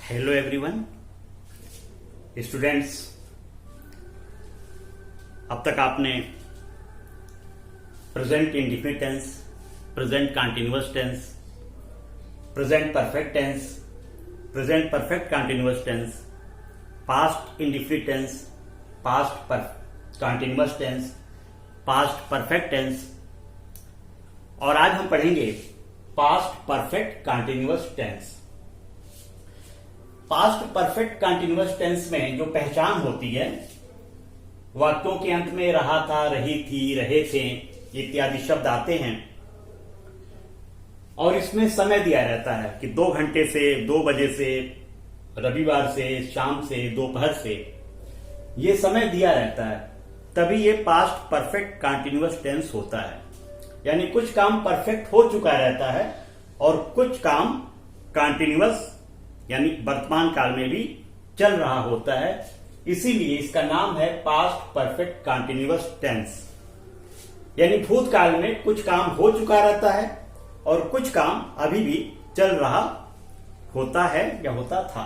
Hello everyone students, अब तक आपने present indefinite tense, present continuous tense, present perfect tense, present perfect continuous tense, past indefinite tense, past continuous tense, past perfect tense और आज हम पढ़ेंगे past perfect continuous tense. Past perfect continuous tense में जो पहचान होती है, वाक्यों के अंत में रहा था, रही थी, रहे थे इत्यादि शब्द आते हैं और इसमें समय दिया रहता है कि 2 घंटे से, 2 बजे से, रविवार से, शाम से, दोपहर से, ये समय दिया रहता है, तभी ये पास्ट परफेक्ट कंटीन्यूअस टेंस होता है। यानी कुछ काम परफेक्ट हो चुका रहता है और कुछ काम कंटीन्यूअस यानी वर्तमान काल में भी चल रहा होता है, इसीलिए इसका नाम है पास्ट परफेक्ट कंटीन्यूअस टेंस। यानी भूतकाल में कुछ काम हो चुका रहता है और कुछ काम अभी भी चल रहा होता है या होता था।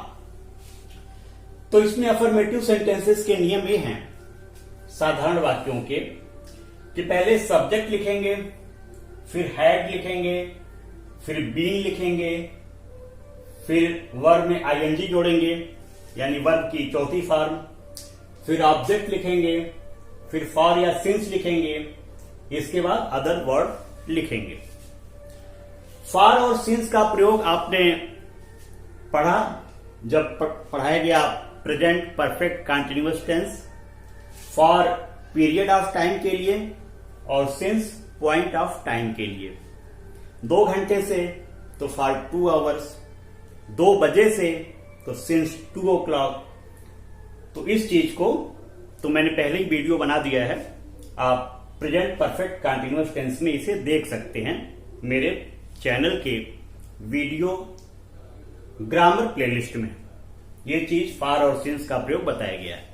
तो इसमें अफर्मेटिव सेंटेंसेस के नियम ये हैं साधारण वाक्यों के कि पहले सब्जेक्ट लिखेंगे, फिर हैड लिखेंगे, फिर बीन लिखेंगे, फिर वर्ब में आईएनजी जोड़ेंगे यानी वर्ब की चौथी फॉर्म, फिर ऑब्जेक्ट लिखेंगे, फिर फॉर या सिंस लिखेंगे, इसके बाद अदर वर्ड लिखेंगे। फॉर और सिंस का प्रयोग आपने पढ़ा जब पढ़ाया गया present perfect continuous tense. For period of time के लिए और सिंस पॉइंट ऑफ टाइम के लिए। 2 घंटे से तो फॉर 2 आवर्स, 2 बजे से तो सिंस 2 o'clock। तो इस चीज को तो मैंने पहले ही वीडियो बना दिया है, आप प्रेजेंट परफेक्ट कंटीन्यूअस टेंस में इसे देख सकते हैं मेरे चैनल के वीडियो ग्रामर प्लेलिस्ट में। यह चीज फॉर और सिंस का प्रयोग बताया गया है।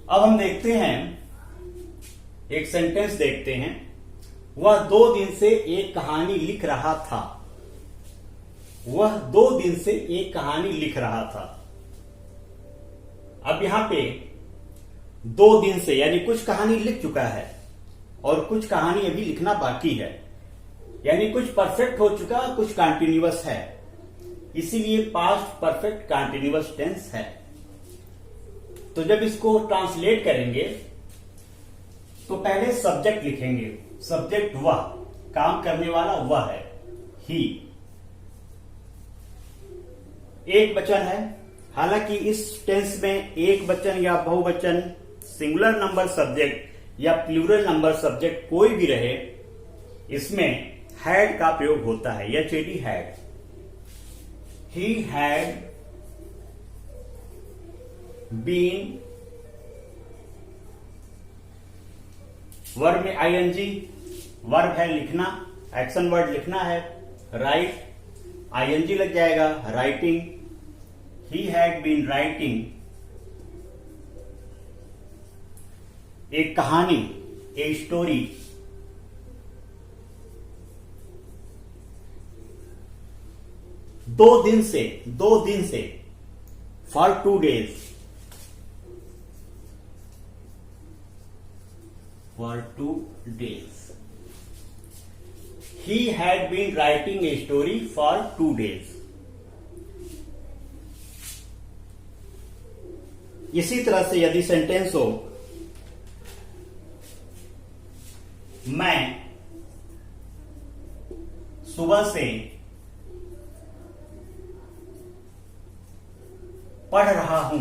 अब हम देखते हैं, एक सेंटेंस देखते हैं। वह 2 दिन से एक कहानी लिख रहा था। वह 2 दिन से एक कहानी लिख रहा था। अब यहां पे 2 दिन से यानी कुछ कहानी लिख चुका है और कुछ कहानी अभी लिखना बाकी है, यानी कुछ परफेक्ट हो चुका, कुछ कंटीन्यूअस है, इसीलिए पास्ट परफेक्ट कंटीन्यूअस टेंस है। तो जब इसको ट्रांसलेट करेंगे तो पहले सब्जेक्ट लिखेंगे। सब्जेक्ट वह, काम करने वाला वह है, ही। एक वचन है, हालांकि इस टेंस में एक वचन या बहुवचन, सिंगुलर नंबर सब्जेक्ट या प्लूरल नंबर सब्जेक्ट कोई भी रहे, इसमें हैड का प्रयोग होता है, H A D had. He had been, verb में आईएनजी, वर्ब है लिखना, एक्शन वर्ड लिखना है। राइट, आईएनजी लग जाएगा, writing. He had been writing, एक कहानी, ए स्टोरी। दो दिन से for 2 days, for 2 days। He had been writing a story for 2 days। इसी तरह से यदि सेंटेंस हो, मैं सुबह से पढ़ रहा हूं।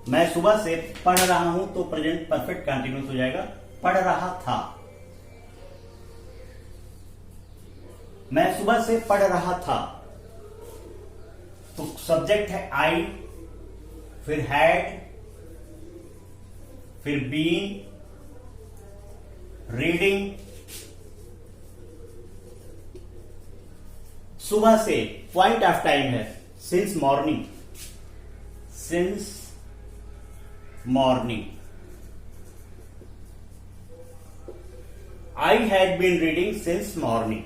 मैं सुबह से पढ़ रहा हूं तो प्रेजेंट परफेक्ट कंटीन्यूअस हो जाएगा, पढ़ रहा था। मैं सुबह से पढ़ रहा था तो सब्जेक्ट है आई, फिर हैड, फिर बीन, रीडिंग। सुबह से पॉइंट ऑफ टाइम है since morning, since morning. I had been reading since morning.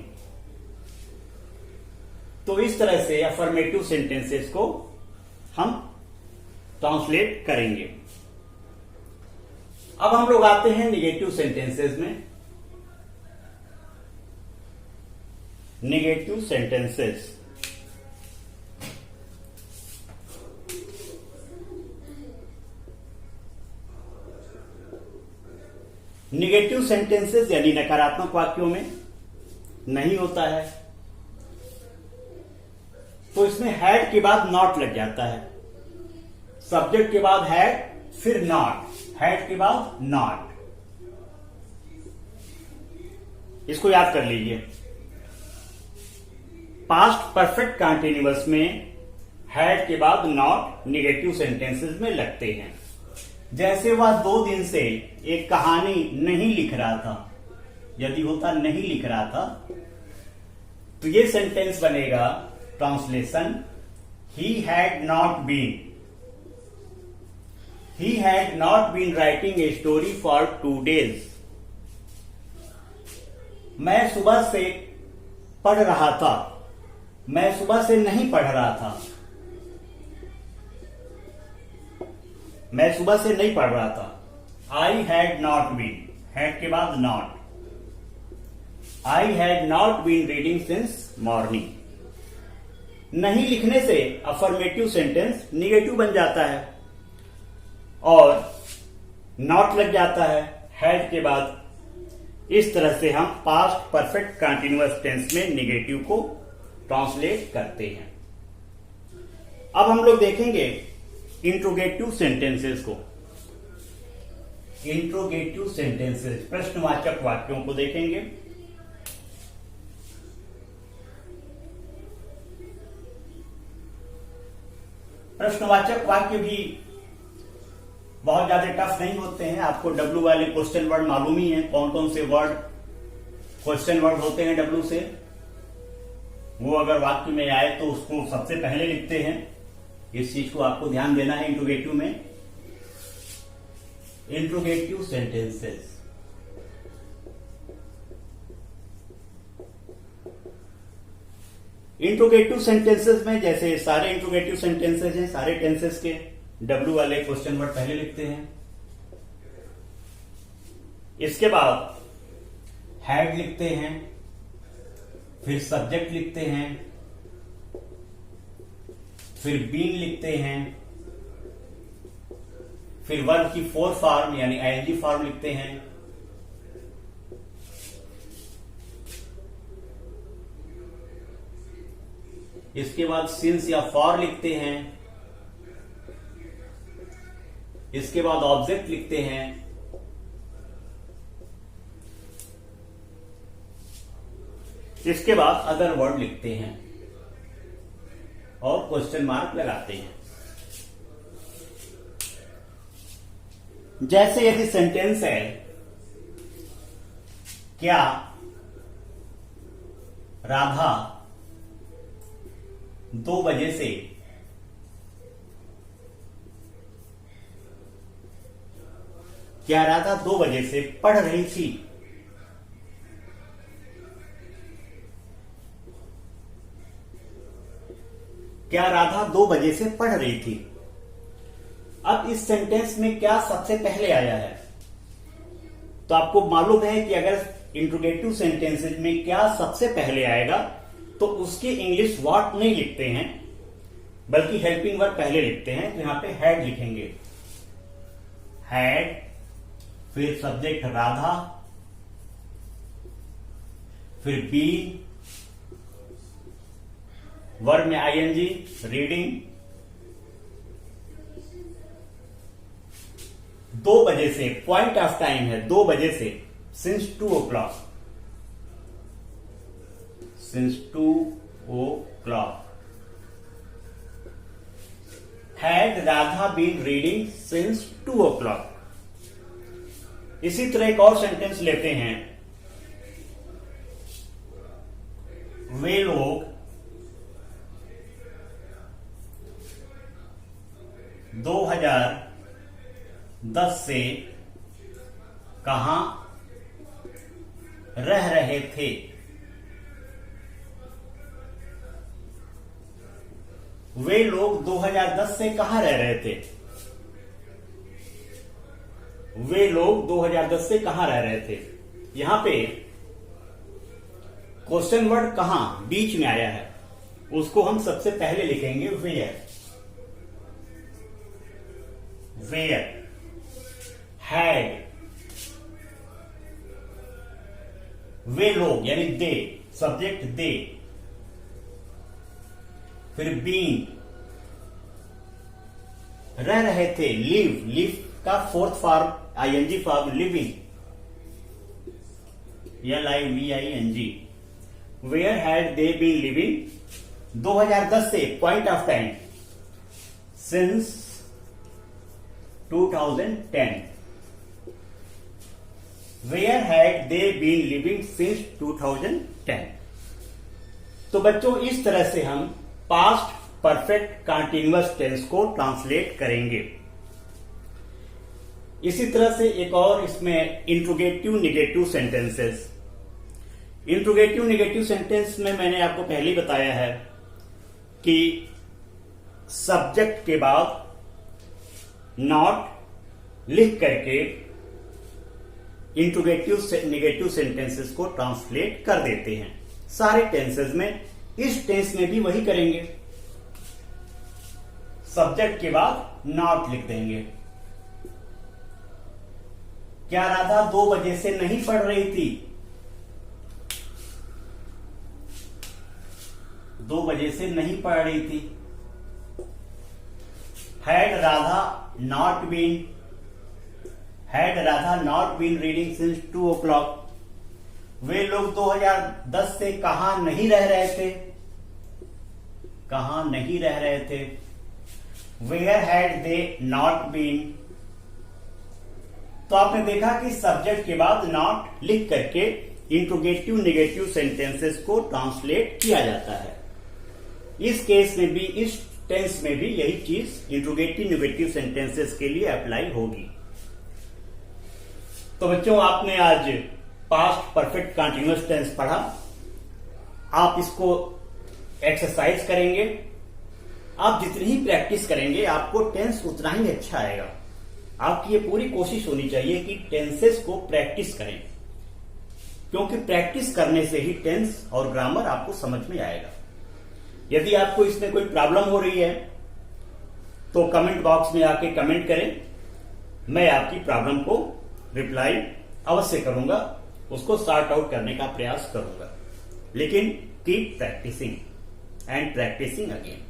तो इस तरह से अफर्मेटिव सेंटेंसेस को हम ट्रांसलेट करेंगे। अब हम लोग आते हैं निगेटिव सेंटेंसेस में। निगेटिव सेंटेंसेस, निगेटिव सेंटेंसेस यानी नकारात्मक वाक्यों में नहीं होता है, तो इसमें हैड के बाद नॉट लग जाता है। सब्जेक्ट के बाद हैड, फिर नॉट, हैड के बाद नॉट। इसको याद कर लीजिए। पास्ट परफेक्ट कंटीन्यूअस में हैड के बाद नॉट निगेटिव सेंटेंसेस में लगते हैं। जैसे वह 2 दिन से एक कहानी नहीं लिख रहा था, यदि होता नहीं लिख रहा था, तो ये सेंटेंस बनेगा translation, he had not been writing a story for 2 days। मैं सुबह से पढ़ रहा था, मैं सुबह से नहीं पढ़ रहा था, मैं सुबह से नहीं पढ़ रहा था। I had not been, had के बाद not, I had not been reading since morning। नहीं लिखने से अफर्मेटिव सेंटेंस निगेटिव बन जाता है और नॉट लग जाता है हैड के बाद। इस तरह से हम पास्ट परफेक्ट कंटीन्यूअस टेंस में निगेटिव को ट्रांसलेट करते हैं। अब हम लोग देखेंगे इंट्रोगेटिव सेंटेंसेस को। इंट्रोगेटिव सेंटेंसेस, प्रश्नवाचक वाक्यों को देखेंगे। प्रश्नवाचक वाक्य भी बहुत ज्यादा टफ नहीं होते हैं। आपको डब्ल्यू वाले क्वेश्चन वर्ड मालूम ही है, कौन कौन से वर्ड क्वेश्चन वर्ड होते हैं डब्ल्यू से। वो अगर वाक्य में आए तो उसको सबसे पहले लिखते हैं। इस चीज को आपको ध्यान देना है इंट्रोगेटिव में। इंट्रोगेटिव सेंटेंसेस, इंट्रोगेटिव सेंटेंसेस में जैसे सारे इंट्रोगेटिव सेंटेंसेस हैं, सारे टेंसेस के डब्ल्यू वाले क्वेश्चन वर्ड पहले लिखते हैं। इसके बाद हैड लिखते हैं, फिर सब्जेक्ट लिखते हैं, फिर बीन लिखते हैं, फिर वर्ब की 4 फॉर्म यानी आईएनजी फॉर्म लिखते हैं। इसके बाद सिंस या फॉर लिखते हैं। इसके बाद ऑब्जेक्ट लिखते हैं। इसके बाद अदर वर्ड लिखते हैं और क्वेश्चन मार्क लगाते हैं। जैसे यदि सेंटेंस है, क्या राधा 2 बजे से पढ़ रही थी? क्या राधा 2 बजे से पढ़ रही थी? अब इस सेंटेंस में क्या सबसे पहले आया है? तो आपको मालूम है कि अगर इंट्रोगेटिव सेंटेंसेस में क्या सबसे पहले आएगा तो उसके इंग्लिश व्हाट नहीं लिखते हैं, बल्कि हेल्पिंग वर्ब पहले लिखते हैं। तो यहां पे हैड लिखेंगे, हैड, फिर सब्जेक्ट राधा, फिर बी, वर्ब में आईएनजी, रीडिंग। 2 बजे से, पॉइंट ऑफ टाइम है 2 बजे से, since 2 o'clock, since 2 o'clock। Had Radha been reading since 2 o'clock। इसी तरह एक और सेंटेंस लेते हैं, वे लोग 2010 से कहां रह रहे थे। वे लोग 2010 से कहां रह रहे थे? वे लोग 2010 से कहां रह रहे थे? यहां पे क्वेश्चन वर्ड कहां बीच में आया है, उसको हम सबसे पहले लिखेंगे वेयर। वेयर हैड, वे लोग यानी दे, सब्जेक्ट दे। फिर बीन, रह रहे थे, लिव, लिव का fourth form I N G form living, LIVING। Where had they been living 2010 से, point of time since 2010। Where had they been living since 2010। तो बच्चों इस तरह से हम पास्ट परफेक्ट कंटीन्यूअस टेंस को ट्रांसलेट करेंगे। इसी तरह से एक और इसमें interrogative negative sentences. Interrogative negative sentence में मैंने आपको पहले ही बताया है कि सब्जेक्ट के बाद नॉट लिख करके इंट्रोगेटिव नेगेटिव सेंटेंसेस को ट्रांसलेट कर देते हैं सारे टेंसेस में। इस टेंस में भी वही करेंगे, सब्जेक्ट के बाद नॉट लिख देंगे। क्या राधा 2 बजे से नहीं पढ़ रही थी? 2 बजे से नहीं पढ़ रही थी। Had Radha not been reading since 2 o'clock। वे लोग 2010 से कहां नहीं रह रहे थे? कहां नहीं रह रहे थे? Where had they not been. तो आपने देखा कि सब्जेक्ट के बाद नॉट लिख करके इंट्रोगेटिव नेगेटिव सेंटेंसेस को ट्रांसलेट किया जाता है। इस केस में भी, इस टेंस में भी यही चीज इंट्रोगेटिव नेगेटिव सेंटेंसेस के लिए अप्लाई होगी। तो बच्चों आपने आज पास्ट परफेक्ट कंटीन्यूअस टेंस पढ़ा। आप इसको एक्सरसाइज करेंगे। आप जितनी ही प्रैक्टिस करेंगे आपको टेंस उतना ही अच्छा आएगा। आपकी ये पूरी कोशिश होनी चाहिए कि टेंसेस को प्रैक्टिस करें, क्योंकि प्रैक्टिस करने से ही टेंस और ग्रामर आपको समझ में आएगा। यदि आपको इसमें कोई प्रॉब्लम हो रही है तो कमेंट बॉक्स में आके कमेंट करें। मैं आपकी प्रॉब्लम को रिप्लाई अवश्य करूंगा, उसको सॉर्ट आउट करने का प्रयास करूंगा। लेकिन keep practising and practising again.